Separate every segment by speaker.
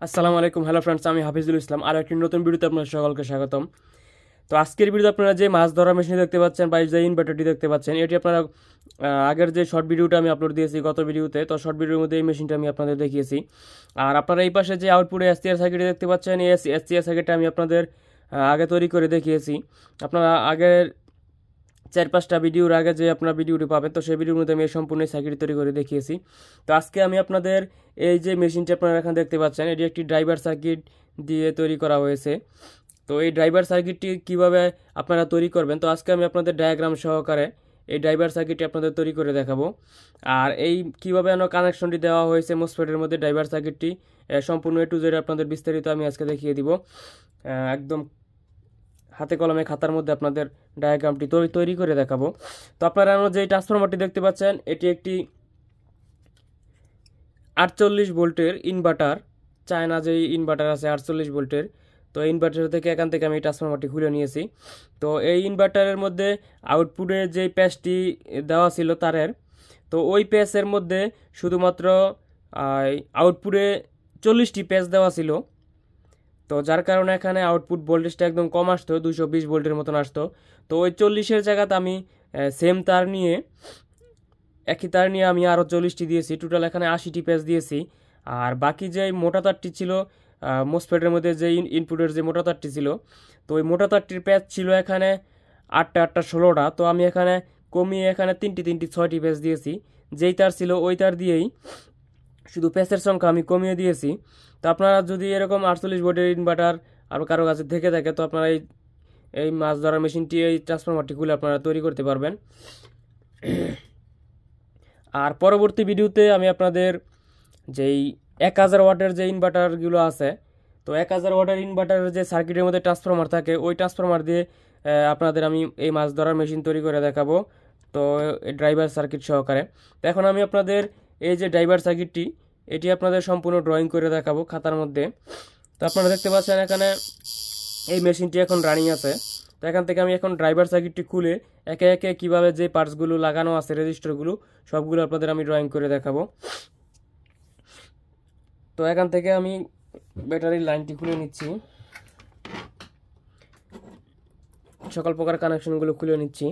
Speaker 1: আসসালামু আলাইকুম, hello friends, আমি হাফিজুল ইসলাম। আর একটি নতুন ভিডিওতে আপনাদের সকলকে স্বাগতম। তো আজকের ভিডিওতে আপনারা যে মাছ ধরা মেশিন দেখতে পাচ্ছেন বা যে ইনভার্টারটি দেখতে পাচ্ছেন, এটি আপনারা আগের যে শর্ট ভিডিওটা আমি আপলোড দিয়েছি গত ভিডিওতে, তো শর্ট ভিডিওর মধ্যে এই মেশিনটা আমি আপনাদের দেখিয়েছি। আর আপনারা এই পাশে যে আউটপুটে এসটিআর সার্কিট দেখতে পাচ্ছেন, এই এসটিআর সার্কিটটা আমি আপনাদের আগে তৈরি করে দেখিয়েছি। আপনারা আগের 4-5টা ভিডিওর আগে যে আপনার ভিডিওটি পাবেন, তো সেই ভিডিওর মধ্যে আমি এই সম্পূর্ণ সার্কিট তৈরি করে দেখিয়েছি। তো আজকে আমি আপনাদের এই যে মেশিনটি আপনারা এখানে দেখতে পাচ্ছেন, এটি একটি ড্রাইভার সার্কিট দিয়ে তৈরি করা হয়েছে। তো এই ড্রাইভার সার্কিটটি কিভাবে আপনারা তৈরি করবেন, তো আজকে আমি আপনাদের ডায়াগ্রাম সহকারে এই ড্রাইভার সার্কিটটি আপনাদের তৈরি করে দেখাবো। আর এই কিভাবে কানেকশনটি দেওয়া হয়েছে মোসফেটের মধ্যে ড্রাইভার সার্কিটটি সম্পূর্ণ A to Z আপনাদের বিস্তারিত আমি আজকে দেখিয়ে দিব। একদম হাতে কলমে খাতার মধ্যে আপনাদের ডায়াগ্রামটি তৈরি করে দেখাবো। তো আপনারা যে ট্রান্সফরমারটি দেখতে পাচ্ছেন, এটি একটি 48 ভোল্টের ইনভার্টার। চায়না যে ইনভার্টার আছে 48 ভোল্টের, তো এই ইনভার্টার থেকে এখান থেকে আমি ট্রান্সফরমারটি খুলে নিয়েছি। তো এই ইনভার্টারের মধ্যে আউটপুটে যে প্যাচটি দেওয়া ছিল তারের, তো ওই প্যাচের মধ্যে শুধুমাত্র আউটপুটে 40টি প্যাচ দেওয়া ছিল। তো যার কারণে এখানে আউটপুট ভোল্টেজটা একদম কম আসতো, 220 ভোল্টের মতন আসতো। তো ওই 40-এর জায়গাতে আমি সেম তার নিয়ে একই তার নিয়ে আমি আরও 40টি দিয়েছি, টোটাল এখানে 80টি প্যাচ দিয়েছি। আর বাকি যে মোটা তারটি ছিল মোসফেটের মধ্যে যে ইনপুটের যে মোটা তারটি ছিল, তো ওই মোটা তারটির প্যাচ ছিল এখানে 8টা 16টা। তো আমি এখানে কমিয়ে এখানে 3টি 6টি প্যাচ দিয়েছি। যেই তার ছিল ওই তার দিয়েই শুধু প্যাচের সংখ্যা আমি কমিয়ে দিয়েছি। তো আপনারা যদি এরকম 48 ভোল্টের ইনভার্টার আর কারো কাছে থেকে থাকে, তো আপনারা এই এই মাছ ধরার মেশিনটি, এই ট্রান্সফরমারটি খুলে আপনারা তৈরি করতে পারবেন। আর পরবর্তী ভিডিওতে আমি আপনাদের যেই 1000 ওয়াটের যে ইনভার্টারগুলো আছে, তো 1000 ওয়াটের ইনভার্টারের যে সার্কিটের মধ্যে ট্রান্সফরমার থাকে, ওই ট্রান্সফরমার দিয়ে আপনাদের আমি এই মাছ ধরার মেশিন তৈরি করে দেখাবো। তো ড্রাইভার সার্কিট সহকারে। তো এখন আমি আপনাদের এই যে ড্রাইভার সার্কিটটি, এটি আপনাদের সম্পূর্ণ ড্রয়িং করে দেখাবো খাতার মধ্যে। তো আপনারা দেখতে পাচ্ছেন এখানে এই মেশিনটি এখন রানিং আছে। তো এখান থেকে আমি এখন ড্রাইভার সার্কিটটি খুলে একে একে কীভাবে যে পার্টসগুলো লাগানো আছে, রেজিস্টারগুলো সবগুলো আপনাদের আমি ড্রয়িং করে দেখাবো। তো এখান থেকে আমি ব্যাটারির লাইনটি খুলে নিচ্ছি, সকল প্রকার কানেকশনগুলো খুলে নিচ্ছি।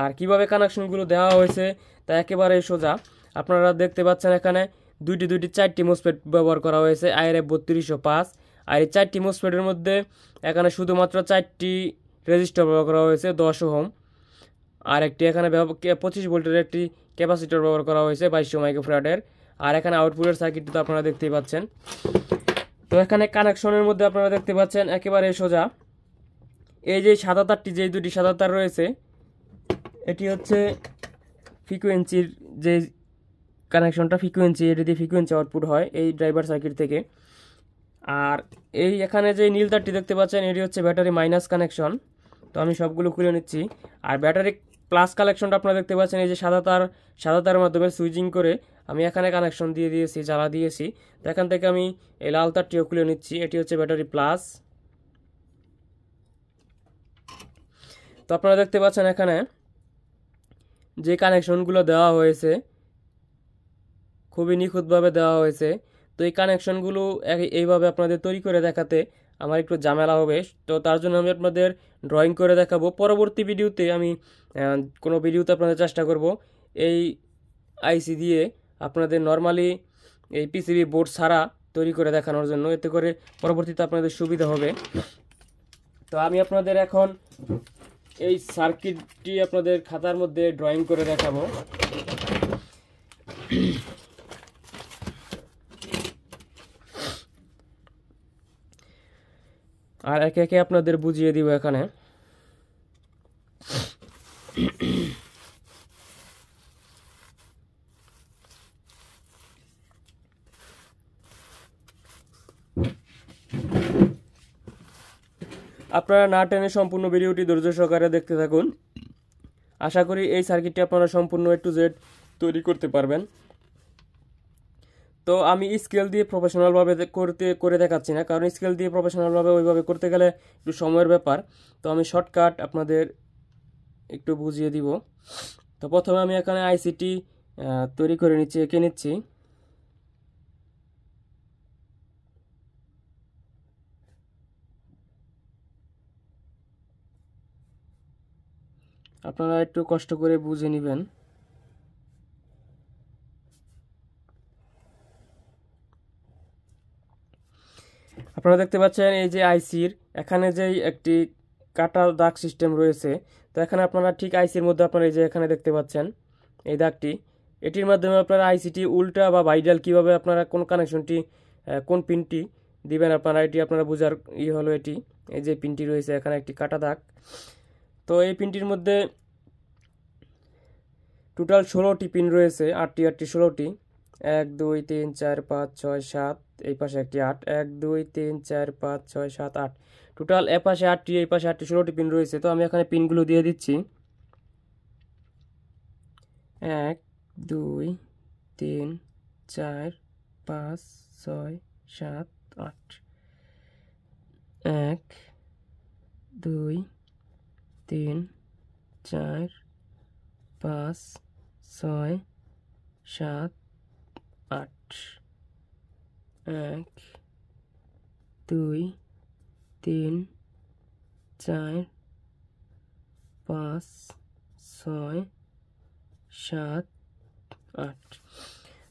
Speaker 1: আর কিভাবে কানেকশনগুলো দেওয়া হয়েছে তা একেবারে সোজা। আপনারা দেখতে পাচ্ছেন এখানে 4টি মোসফেট ব্যবহার করা হয়েছে, IRF 3205। আর এই 4টি মোসফেটের মধ্যে এখানে শুধুমাত্র 4টি রেজিস্টার ব্যবহার করা হয়েছে 10 ওহম। আর একটি এখানে 25 ভোল্টের একটি ক্যাপাসিটর ব্যবহার করা হয়েছে 2200 মাইক্রোফ্যারাডের। আর এখানে আউটপুটের সার্কিটটি তো আপনারা দেখতেই পাচ্ছেন। তো এখানে কানেকশনের মধ্যে আপনারা দেখতে পাচ্ছেন একেবারে সোজা। এই যে সাদা তারটি, যে দুটি সাদা তার রয়েছে, এটি হচ্ছে ফ্রিকোয়েন্সির যে কানেকশনটা, ফ্রিকোয়েন্সি, এটি দিয়ে ফ্রিকোয়েন্সি আউটপুট হয় এই ড্রাইভার সার্কিট থেকে। আর এই এখানে যে নীল তারটি দেখতে পাচ্ছেন, এটি হচ্ছে ব্যাটারি মাইনাস কানেকশন। তো আমি সবগুলো খুলে নিচ্ছি। আর ব্যাটারি প্লাস কানেকশনটা আপনারা দেখতে পাচ্ছেন, এই যে সাদা তারের মাধ্যমে সুইচিং করে আমি এখানে কানেকশন দিয়ে দিয়েছি, জ্বালা দিয়েছি। তো এখান থেকে আমি এই লাল তারটিও খুলে নিচ্ছি, এটি হচ্ছে ব্যাটারি প্লাস। তো আপনারা দেখতে পাচ্ছেন এখানে যে কানেকশনগুলো দেওয়া হয়েছে, খুবই নিখুঁতভাবে দেওয়া হয়েছে। তো এই কানেকশনগুলো এইভাবে আপনাদের তৈরি করে দেখাতে আমার একটু ঝামেলা হবে, তো তার জন্য আমি আপনাদের ড্রয়িং করে দেখাবো। পরবর্তী ভিডিওতে আমি কোনো ভিডিওতে আপনাদের চেষ্টা করব এই আইসি দিয়ে আপনাদের নর্মালি এই পিসিবি বোর্ড ছাড়া তৈরি করে দেখানোর জন্য, এতে করে পরবর্তীতে আপনাদের সুবিধা হবে। তো আমি আপনাদের এখন এই সার্কিটটি আপনাদের খাতার মধ্যে ড্রয়িং করে দেখাবো। আর একে একে আপনাদের বুঝিয়ে দিব এখানে। আপনারা না টেনে সম্পূর্ণ ভিডিওটি ধৈর্য সহকারে দেখতে থাকুন। আশা করি এই সার্কিটটি আপনারা সম্পূর্ণ A to Z তৈরি করতে পারবেন। তো আমি স্কেল দিয়ে প্রফেশনালভাবে করে দেখাচ্ছি না, কারণ স্কেল দিয়ে প্রফেশনালভাবে ওইভাবে করতে গেলে একটু সময়ের ব্যাপার। তো আমি শর্টকাট আপনাদের একটু বুঝিয়ে দিব। তো প্রথমে আমি এখানে আইসিটি তৈরি করে নিচ্ছি, এঁকে নিচ্ছি। আপনারা একটু কষ্ট করে বুঝে নেবেন। আপনারা দেখতে পাচ্ছেন এই যে আইসির এখানে যে একটি কাটা দাগ সিস্টেম রয়েছে। তো এখানে আপনারা ঠিক আইসির মধ্যে আপনারা এই যে এখানে দেখতে পাচ্ছেন এই দাগটি, এটির মাধ্যমে আপনারা আইসিটি উল্টা বা ভাইডাল কিভাবে আপনারা কোন কানেকশনটি কোন পিনটি দিবেন আপনারা এটি আপনারা বোঝার হলো এটি। এই যে পিনটি রয়েছে এখানে একটি কাটা দাগ। তো এই পিনটির মধ্যে টোটাল 16টি পিন রয়েছে, 8টি 8টি 16টি, 1 2 3 4 5 6 7, এই পাশে একটি 8, 1 2 3 4 5 6 7 8, টোটাল এ পাশে 8টি এই পাশে 8টি 16টি পিন রয়েছে। তো আমি এখানে পিনগুলো দিয়ে দিচ্ছি। 1 2 3 4 5 6 7 8, 1 2 3 4 5 6 7 8, 1 2 3 4 5 6 7 8।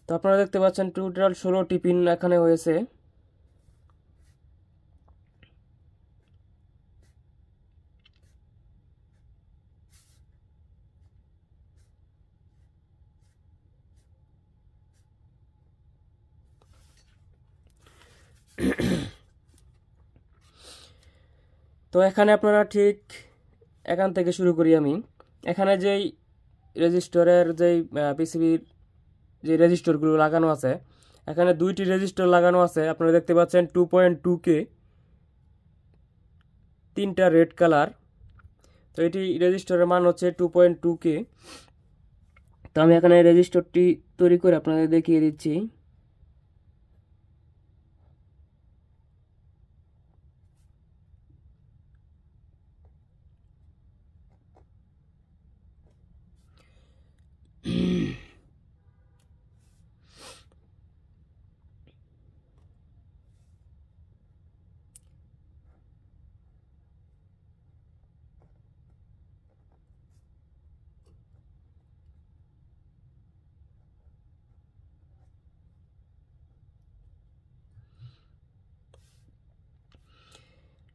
Speaker 1: তো আপনারা দেখতে পাচ্ছেন টোটাল 16টি পিন এখানে হয়েছে। তো এখানে আপনারা ঠিক এখান থেকে শুরু করি আমি। এখানে যেই রেজিস্টরের যেই পিসিবির যে রেজিস্টরগুলো লাগানো আছে, এখানে 2টি রেজিস্টর লাগানো আছে। আপনারা দেখতে পাচ্ছেন 2.2K, 3টা রেড কালার। তো এটি রেজিস্টরের মান হচ্ছে 2.2K। তো আমি এখানে রেজিস্টরটি তৈরি করে আপনাদের দেখিয়ে দিচ্ছি।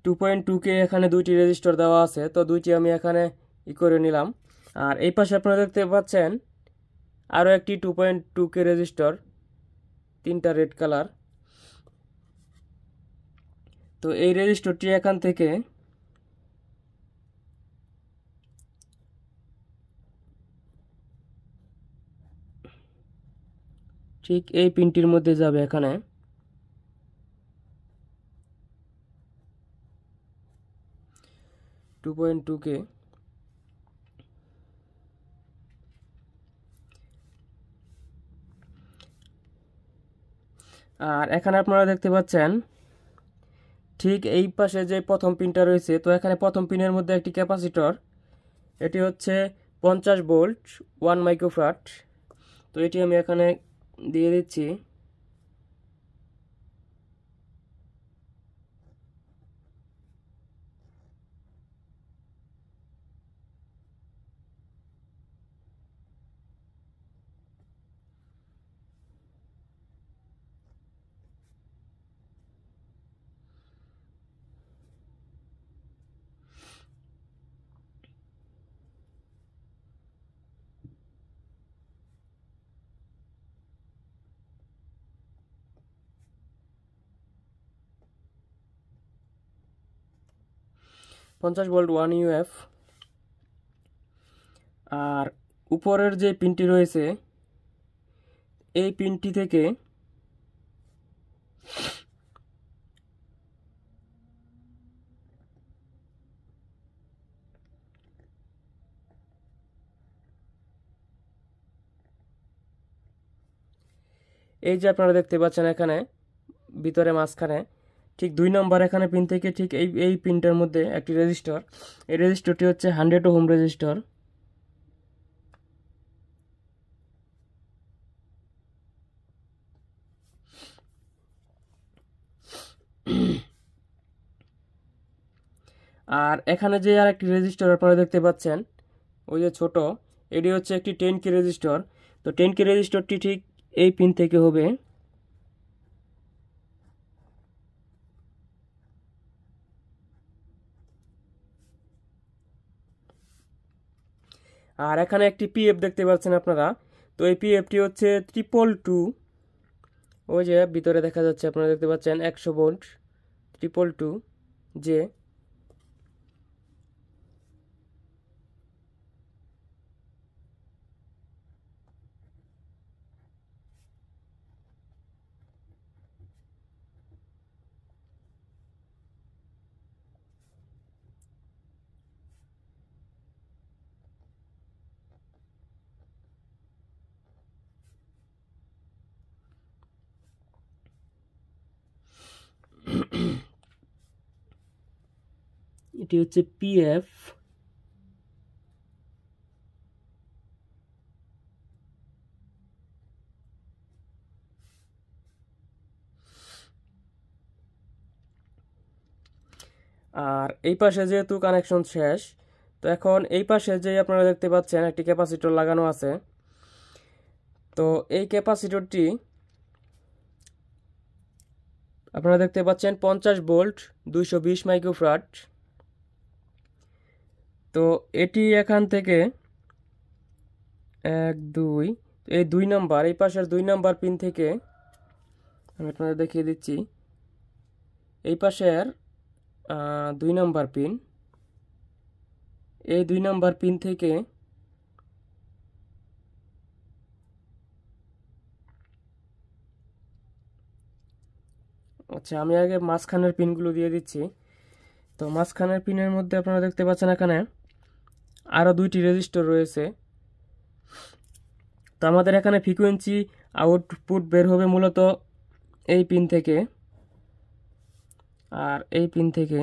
Speaker 1: টু পয়েন্ট টু কে এখানে 2টি রেজিস্টর দেওয়া আছে। তো 2টি আমি এখানে করে নিলাম। আর এই পাশে আপনারা দেখতে পাচ্ছেন আরও একটি 2.2K রেজিস্টর, 3টা রেড কালার। তো এই রেজিস্টরটি এখান থেকে ঠিক এই পিনটির মধ্যে যাবে এখানে। টু পয়েন্ট টু কে। আর এখানে আপনারা দেখতে পাচ্ছেন ঠিক এই পাশে যে প্রথম পিনটা রয়েছে, তো এখানে প্রথম পিনের মধ্যে একটি ক্যাপাসিটর, এটি হচ্ছে 50 ভোল্ট 1 মাইক্রোফ্যারাড। তো এটি আমি এখানে দিয়ে দিচ্ছি। পঞ্চাশ ভোল্ট 1 ইউএফ। আর উপরের যে পিনটি রয়েছে এই পিনটি থেকে এই যে আপনারা দেখতে পাচ্ছেন এখানে ভিতরে মাঝখানে ঠিক 2 নম্বর এখানে পিন থেকে ঠিক এই পিনটার মধ্যে একটি রেজিস্টর। এই রেজিস্টরটি হচ্ছে 100 ওহম রেজিস্টর। আর এখানে যে আর একটি রেজিস্টর আপনারা দেখতে পাচ্ছেন ওই যে ছোট, এটি হচ্ছে একটি 10K রেজিস্টর। তো 10K রেজিস্টরটি ঠিক এই পিন থেকে হবে। আর এখানে একটি পিএফ দেখতে পাচ্ছেন আপনারা। তো এই পিএফটি হচ্ছে 222। ওই যে ভিতরে দেখা যাচ্ছে, আপনারা দেখতে পাচ্ছেন 100 ভোল্ট 222 যে। এটি হচ্ছে পিএফ। আর এই পাশে যেহেতু কানেকশন শেষ, তো এখন এই পাশে যে আপনারা দেখতে পাচ্ছেন একটি ক্যাপাসিটর লাগানো আছে। তো এই ক্যাপাসিটরটি আপনারা দেখতে পাচ্ছেন 50 ভোল্ট 220 মাইক্রোফ্যারাড। তো এটি এখান থেকে 1 2, এই 2 নাম্বার, এই পাশের 2 নাম্বার পিন থেকে আমি আপনাদের দেখিয়ে দিচ্ছি। এই পাশের 2 নাম্বার পিন, এই 2 নাম্বার পিন থেকে আচ্ছা, আমি আগে মাঝখানের পিনগুলো দিয়ে দিচ্ছি। তো মাঝখানের পিনের মধ্যে আপনারা দেখতে পাচ্ছেন এখানে আরও 2টি রেজিস্টর রয়েছে। তো আমাদের এখানে ফ্রিকোয়েন্সি আউটপুট বের হবে মূলত এই পিন থেকে আর এই পিন থেকে।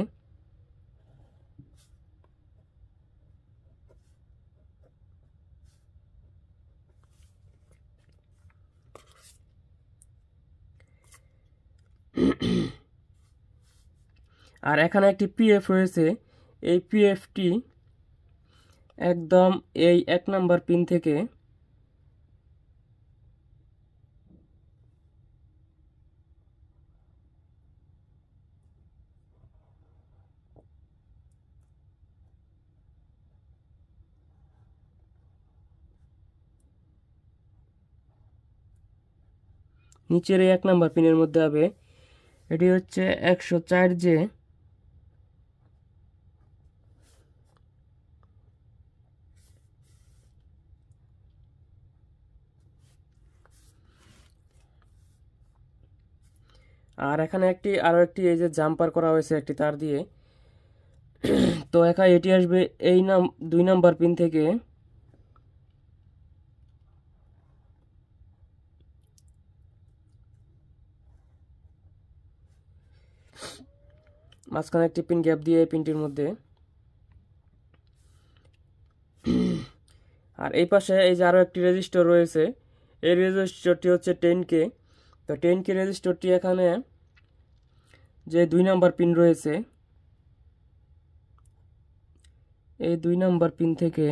Speaker 1: আর এখানে একটি পিএফ রয়েছে। এই পিএফটি একদম এই 1 নাম্বার পিন থেকে নিচের এই 1 নাম্বার পিনের মধ্যে হবে। এটি হচ্ছে 104 যে। আর এখানে আরো একটি এই যে জাম্পার করা হয়েছে একটি তার দিয়ে। তো এটি আসবে এই 2 নাম্বার পিন থেকে। মাঝখানে একটি পিন গ্যাপ দিয়ে এই পিনটির মধ্যে। আর এই পাশে এই যে আরো একটি রেজিস্টর রয়েছে। এই রেজিস্টরটি হচ্ছে 10K। তো 10K রেজিস্টরটি এখানে যে 2 নাম্বার পিন রয়েছে, এই 2 নাম্বার পিন থেকে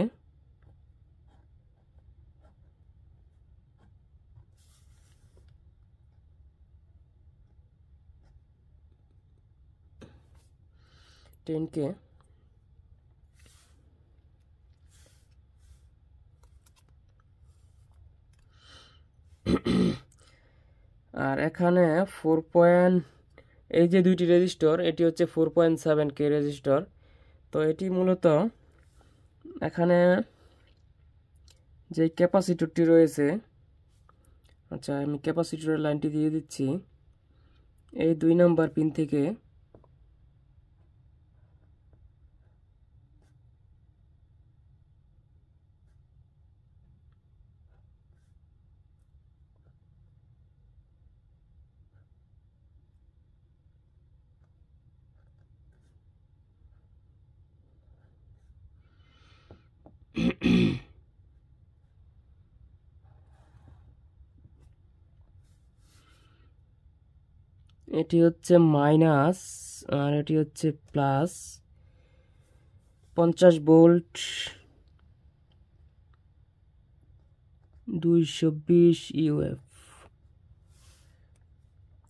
Speaker 1: টেনকে আর এখানে 4. এই যে 2টি রেজিস্টর, এটি হচ্ছে 4.7K রেজিস্টর। তো এটি মূলত এখানে যে ক্যাপাসিটরটি রয়েছে, আচ্ছা আমি ক্যাপাসিটরের লাইনটি দিয়ে দিচ্ছি এই 2 নাম্বার পিন থেকে। এটি হচ্ছে মাইনাস আর এটি হচ্ছে প্লাস। 50 volt 220 UF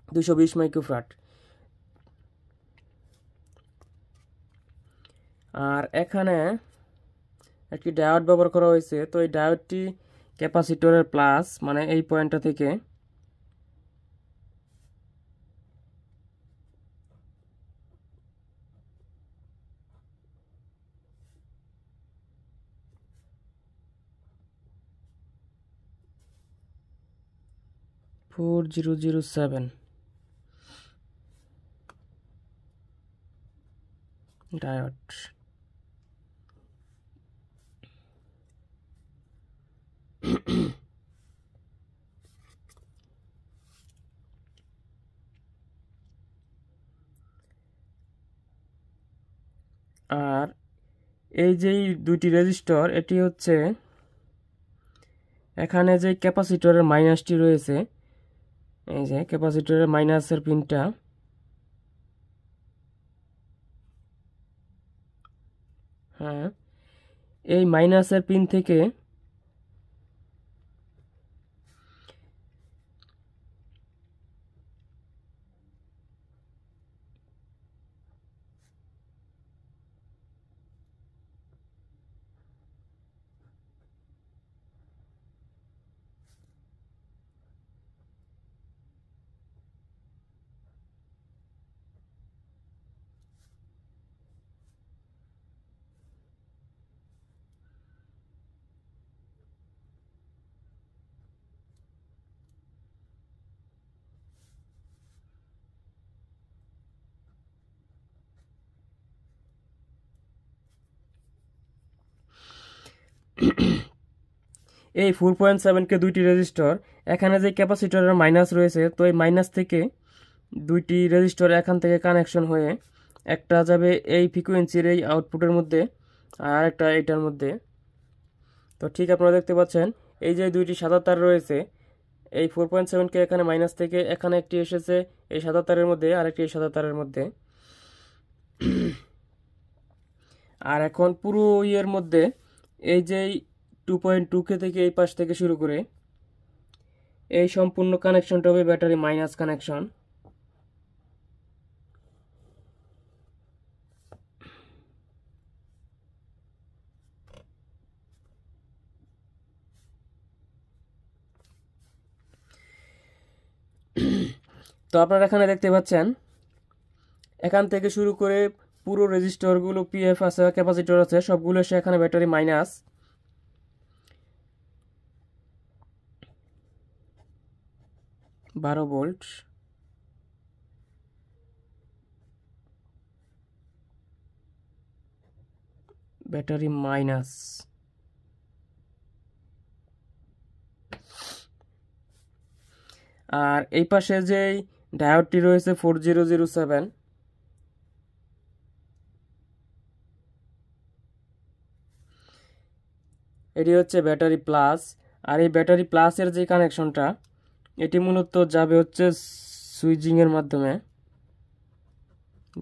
Speaker 1: 220 microfarad. আর এখানে একটি ডায়োড ব্যবহার করা হয়েছে। তো এই ডায়োডটি ক্যাপাসিটরের প্লাস মানে এই পয়েন্টটা থেকে $4007 ডায়োড। আর এই যে দুইটি রেজিস্টর, এটি হচ্ছে এখানে যে ক্যাপাসিটরের মাইনাসটি রয়েছে, এই যে ক্যাপাসিটরের মাইনাসের পিনটা, হ্যাঁ এই মাইনাসের পিন থেকে এই 4.7 দুইটি রেজিস্টর, এখানে যে ক্যাপাসিটরের মাইনাস রয়েছে, তো এই মাইনাস থেকে দুইটি রেজিস্টর এখান থেকে কানেকশন হয়ে একটা যাবে এই ফ্রিকোয়েন্সির এই আউটপুটের মধ্যে আর একটা এইটার মধ্যে। তো ঠিক আপনারা দেখতে পাচ্ছেন এই যে দুইটি সাদা তার রয়েছে, এই 4.7 এখানে মাইনাস থেকে এখানে একটি এসেছে এই সাদা তারের মধ্যে, আর একটি এই সাদা তারের মধ্যে। আর এখন পুরো ইয়ের মধ্যে এই যে 2.2 থেকে এই পাশ থেকে শুরু করে এই সম্পূর্ণ কানেকশনটা হবে ব্যাটারি মাইনাস কানেকশন। তো আপনারা এখানে দেখতে পাচ্ছেন এখান থেকে শুরু করে পুরো রেজিস্টরগুলো পিএফ আছে, ক্যাপাসিটর আছে, সবগুলো এসে এখানে ব্যাটারি মাইনাস। বারো ভোল্ট, ব্যাটারি মাইনাস। আর এই পাশে যে ডায়োডটি রয়েছে 4007, এটি হচ্ছে ব্যাটারি প্লাস। আর এই ব্যাটারি প্লাসের যে কানেকশনটা, এটি মূলত যাবে হচ্ছে সুইচিংয়ের মাধ্যমে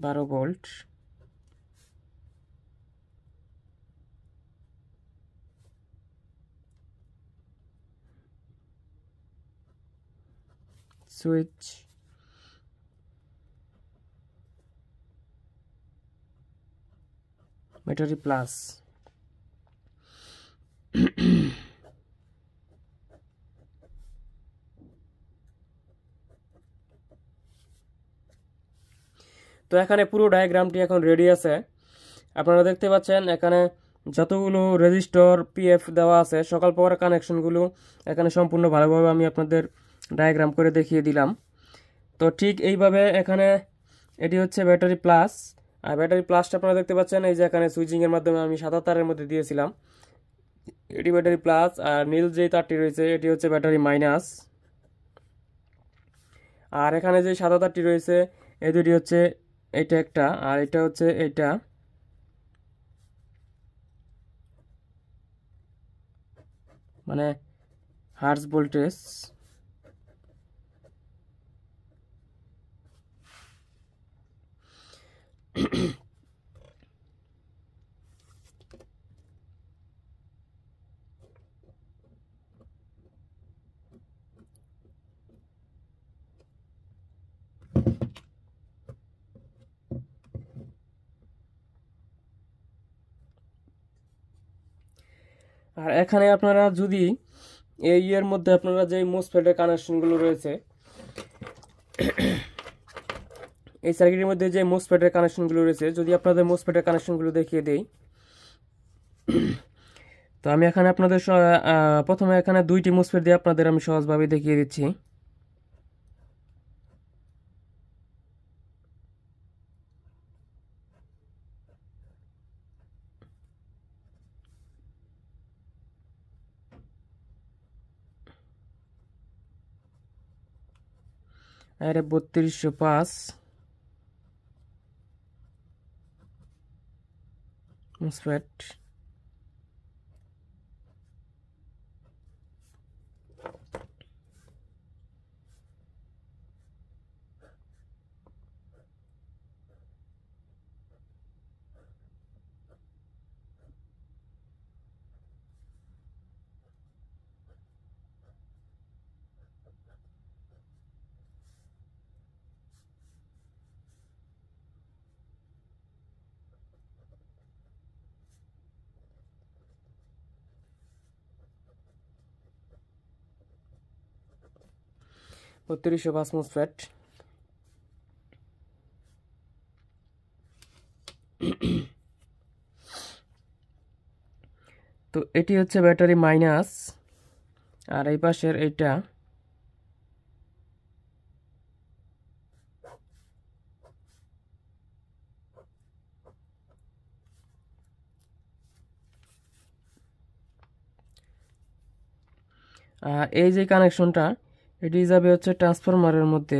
Speaker 1: 12 ভোল্ট। Switch, battery plus. তো এখানে পুরো ডায়াগ্রামটি এখন রেডি আছে। আপনারা দেখতে পাচ্ছেন এখানে যতগুলো রেজিস্টর পিএফ দেওয়া আছে, সকাল পাওয়ার কানেকশনগুলো এখানে সম্পূর্ণ ভালোভাবে আমি আপনাদের ডায়াগ্রাম করে দেখিয়ে দিলাম। তো ঠিক এইভাবে এখানে এটি হচ্ছে ব্যাটারি প্লাস। আর ব্যাটারি প্লাসটা আপনারা দেখতে পাচ্ছেন এই যে এখানে সুইচিংয়ের মাধ্যমে আমি সাদা তারের মধ্যে দিয়েছিলাম, এটি ব্যাটারি প্লাস। আর নীল যে তারটি রয়েছে এটি হচ্ছে ব্যাটারি মাইনাস। আর এখানে যে সাদা তারটি রয়েছে এই দুটি হচ্ছে এইটা একটা, আর এটা হচ্ছে এইটা। মানে হার্জ ভোল্টেজ। আর এখানে আপনারা যদি এই এর মধ্যে আপনারা যে মোসফেটের কানেকশনগুলো রয়েছে, এই সার্কিটের মধ্যে যে মোসফেটের কানেকশনগুলো রয়েছে, যদি আপনাদের মোসফেটের কানেকশনগুলো দেখিয়ে দেই, তো আমি এখানে আপনাদের প্রথমে এখানে 2টি মোসফেট দিয়ে আপনাদের আমি সহজভাবে দেখিয়ে দিচ্ছি। আরে 3205 মোসফেট, মোসফেট। তো এটি হচ্ছে ব্যাটারি মাইনাস, আর এই পাশের এইটা এই যে কানেকশনটা, এটি যাবে হচ্ছে ট্রান্সফরমারের মধ্যে।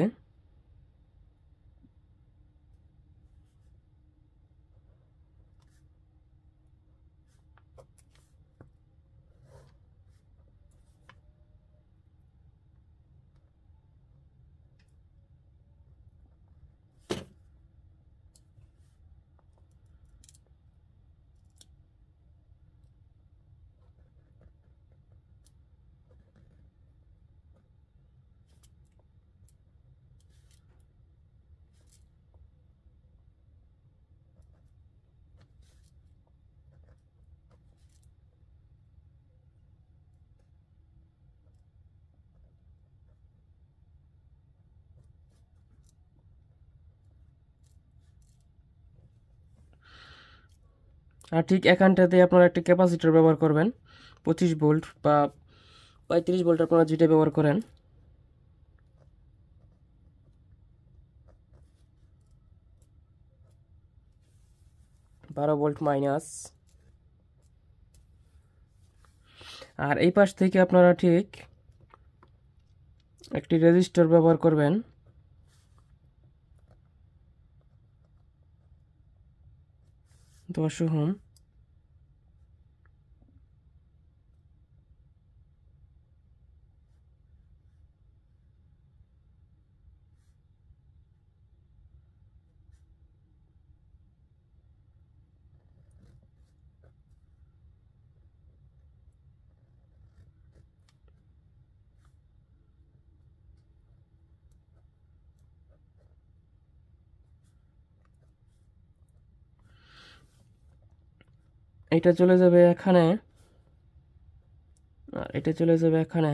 Speaker 1: আর ঠিক এখানটাতে আপনারা একটা ক্যাপাসিটর ব্যবহার করবেন, 25 ভোল্ট বা 35 ভোল্ট, আপনারা যেটা ব্যবহার করেন। Volt minus. আর এই পাশ থেকে আপনারা ঠিক একটি রেজিস্টর ব্যবহার করবেন, 10 ওহম। এটা চলে যাবে এখানে, আর এটা চলে যাবে এখানে।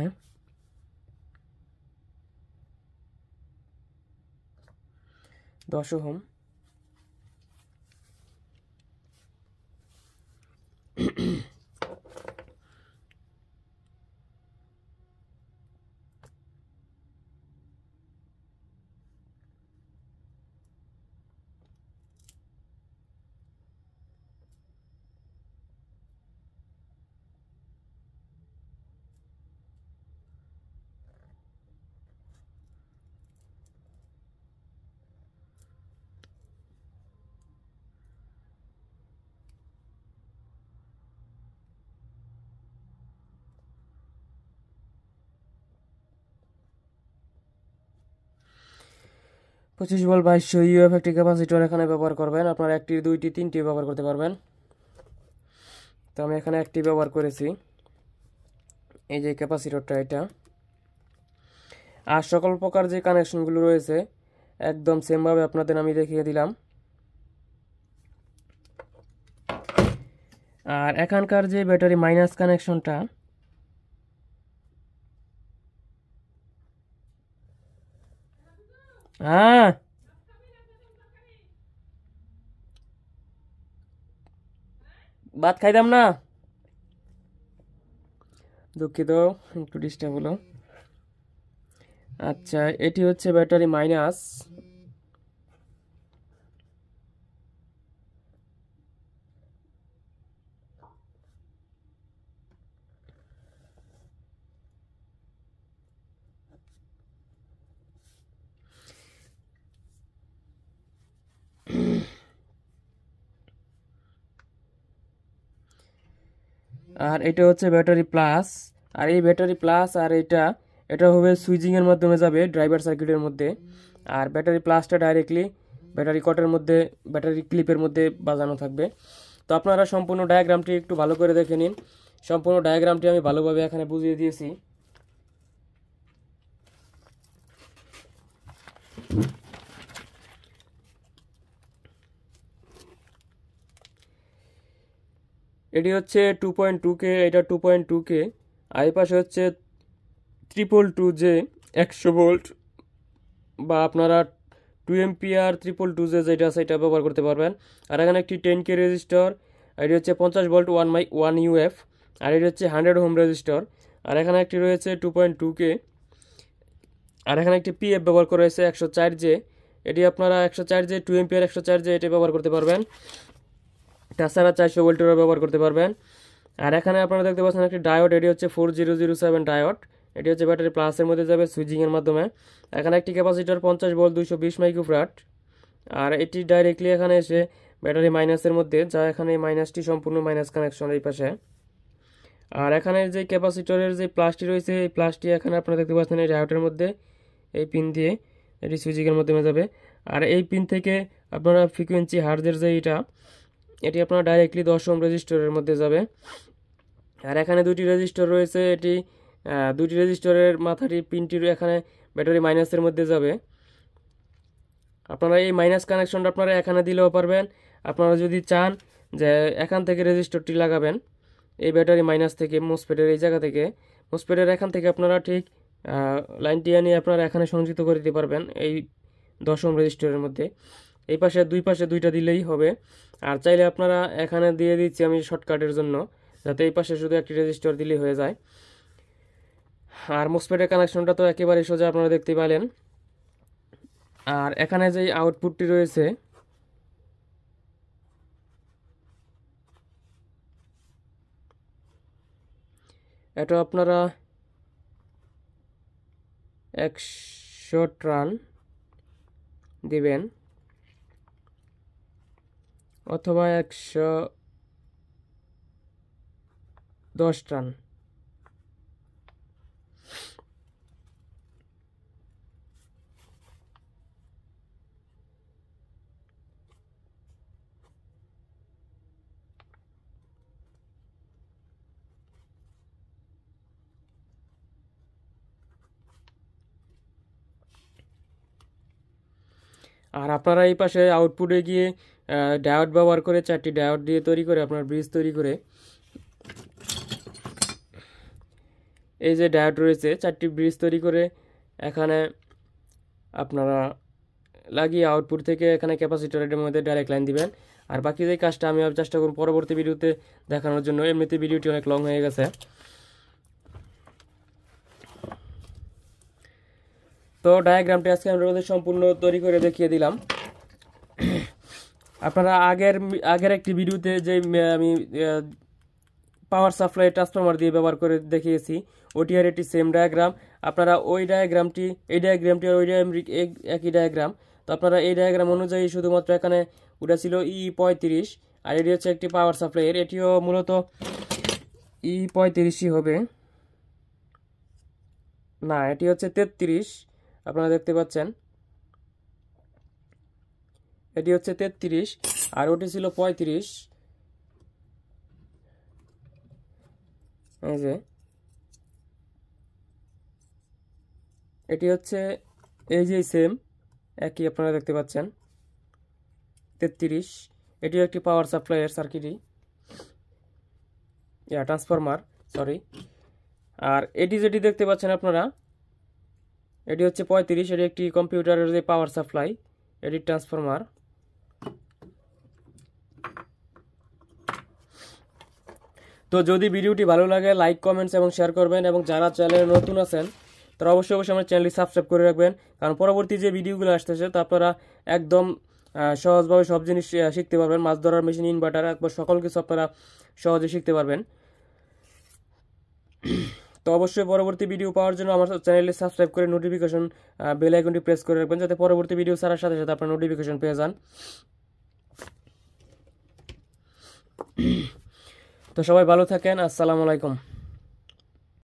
Speaker 1: 10 ওহম। পঁচিশ ভোল্ট 2200 ইউএফ একটি ক্যাপাসিটর এখানে ব্যবহার করবেন। আপনারা 1টি, 2টি, 3টি ব্যবহার করতে পারবেন। তো আমি এখানে 1টি ব্যবহার করেছি, এই যে ক্যাপাসিটরটা এটা। আর সকল প্রকার যে কানেকশনগুলো রয়েছে একদম সেমভাবে আপনাদের আমি দেখিয়ে দিলাম। আর এখানকার যে ব্যাটারি মাইনাস কানেকশনটা, হ্যাঁ ভাত খাইতাম না, দুঃখিত একটু ডিস্টার্ব হলো। আচ্ছা, এটি হচ্ছে ব্যাটারি মাইনাস। আর এটা হচ্ছে ব্যাটারি প্লাস। আর এই ব্যাটারি প্লাস আর এটা হবে সুইচিং এর মাধ্যমে যাবে ড্রাইভার সার্কিটের মধ্যে। আর ব্যাটারি প্লাসটা ডাইরেক্টলি ব্যাটারি কটের মধ্যে, ব্যাটারি ক্লিপের মধ্যে বাজানো থাকবে। তো আপনারা সম্পূর্ণ ডায়াগ্রামটি একটু ভালো করে দেখে নিন। সম্পূর্ণ ডায়াগ্রামটি আমি ভালোভাবে এখানে বুঝিয়ে দিয়েছি। এটি হচ্ছে 2.2K, এটা 2.2K। আর এই পাশে হচ্ছে 222J 100 ভোল্ট, বা আপনারা 2 এম্পিয়ার 222J যেটা আছে এটা ব্যবহার করতে পারবেন। আর এখানে একটি 10K রেজিস্টর, এটি হচ্ছে 50 ভোল্ট 1 UF। আর এটি হচ্ছে 100 হোম রেজিস্টর। আর এখানে একটি রয়েছে 2.2K। আর এখানে একটি PF ব্যবহার করা হয়েছে 104J। এটি আপনারা 104J 2 এম্পিয়ার 104J এটা ব্যবহার করতে পারবেন। তাছাড়া 400 ভোল্টেরও ব্যবহার করতে পারবেন। আর এখানে আপনারা দেখতে পাচ্ছেন একটি ডায়োড, এটি হচ্ছে 4007 ডায়োড। এটি হচ্ছে ব্যাটারি প্লাসের মধ্যে যাবে সুইচিংয়ের মাধ্যমে। এখানে একটি ক্যাপাসিটর 50 ভোল্ট 220 মাইক্রোফ্যারাড। আর এটি ডাইরেক্টলি এখানে এসে ব্যাটারি মাইনাসের মধ্যে, যা এখানে মাইনাসটি সম্পূর্ণ মাইনাস কানেকশন এই পাশে। আর এখানে যে ক্যাপাসিটরের যে প্লাসটি রয়েছে, এই প্লাসটি এখানে আপনারা দেখতে পাচ্ছেন এই ডায়োডের মধ্যে, এই পিন দিয়ে এটি সুইচিংয়ের মাধ্যমে যাবে। আর এই পিন থেকে আপনারা ফ্রিকোয়েন্সি হার্জের যে এটি আপনারা ডাইরেক্টলি 10 ওহম রেজিস্টরের মধ্যে যাবে। আর এখানে দুটি রেজিস্টর রয়েছে, এটি দুটি রেজিস্টরের মাথাটি পিনটির এখানে ব্যাটারি মাইনাসের মধ্যে যাবে। আপনারা এই মাইনাস কানেকশনটা আপনারা এখানে দিলেও পারবেন। আপনারা যদি চান যে এখান থেকে রেজিস্টরটি লাগাবেন, এই ব্যাটারি মাইনাস থেকে মোসফেটের এই জায়গা থেকে, মোসফেটের এখান থেকে আপনারা ঠিক লাইনটি আনিয়ে আপনারা এখানে সংযুক্ত করে দিতে পারবেন এই 10 ওহম রেজিস্টরের মধ্যে। এই পাশে দুই পাশে দুইটা দিলেই হবে। আর চাইলে আপনারা এখানে দিয়ে দিচ্ছি আমি শর্টকাটের জন্য, যাতে এই পাশে শুধু একটি রেজিস্টর দিলেই হয়ে যায়। আর মোসফেটের কানেকশনটা তো একেবারে সোজা, আপনারা দেখতে পেলেন। আর এখানে যে আউটপুটটি রয়েছে, এটা আপনারা 100 টার্ন দিবেন অথবা 110 টার্ন। আর আপনারা এই পাশে আউটপুটে গিয়ে ডায়োড ব্যবহার করে 4টি ডায়োড দিয়ে তৈরি করে আপনার ব্রিজ তৈরি করে, এই যে ডায়োড রয়েছে 4টি ব্রিজ তৈরি করে এখানে আপনারা লাগিয়ে আউটপুট থেকে এখানে ক্যাপাসিটরের মধ্যে ডাইরেক্ট লাইন দিবেন। আর বাকি যে কাজটা আমি চেষ্টা করব পরবর্তী ভিডিওতে দেখানোর জন্য, এমনিতে ভিডিওটি অনেক লং হয়ে গেছে। তো ডায়াগ্রামটি আজকে আমরা সম্পূর্ণ তৈরি করে দেখিয়ে দিলাম। আপনারা আগের একটি ভিডিওতে যে আমি পাওয়ার সাপ্লাই ট্রান্সফরমার দিয়ে ব্যবহার করে দেখিয়েছি, ওটি আর এটি সেম ডায়াগ্রাম। আপনারা ওই ডায়াগ্রামটি, এই ডায়াগ্রামটি আর ওই একই ডায়াগ্রাম। তো আপনারা এই ডায়াগ্রাম অনুযায়ী শুধুমাত্র এখানে ওটা ছিল E35, আর এটি হচ্ছে একটি পাওয়ার সাপ্লাইয়ের, এটিও মূলত E35ই হবে, না এটি হচ্ছে 33, আপনারা দেখতে পাচ্ছেন এটি হচ্ছে 33 আর ওটি ছিল 35। এই যে এটি হচ্ছে এই যে সেম একই, আপনারা দেখতে পাচ্ছেন 33। এটিও একটি পাওয়ার সাপ্লাইয়ের সার্কিটই। Transformer, sorry. আর এটি যেটি দেখতে পাচ্ছেন আপনারা, এটি হচ্ছে 35, এটি একটি কম্পিউটারের যে পাওয়ার সাপ্লাই, এটি ট্রান্সফরমার। তো যদি ভিডিওটি ভালো লাগে লাইক, কমেন্টস এবং শেয়ার করবেন, এবং যারা চ্যানেলে নতুন আছেন তারা অবশ্যই আমার চ্যানেলটি সাবস্ক্রাইব করে রাখবেন, কারণ পরবর্তী যে ভিডিওগুলো আসতেছে তা আপনারা একদম সহজভাবে সব জিনিস শিখতে পারবেন। মাছ ধরার মেশিন, ইনভার্টার, একবার সকল কিছু আপনারা সহজে শিখতে পারবেন। তো অবশ্যই পরবর্তী ভিডিও পাওয়ার জন্য আমার চ্যানেলটি সাবস্ক্রাইব করে নোটিফিকেশন বেল আইকনটি প্রেস করে রাখবেন, যাতে পরবর্তী ভিডিও ছাড়ার সাথে সাথে আপনার নোটিফিকেশন পেয়ে যান। তো সবাই ভালো থাকেন, আসসালামু আলাইকুম।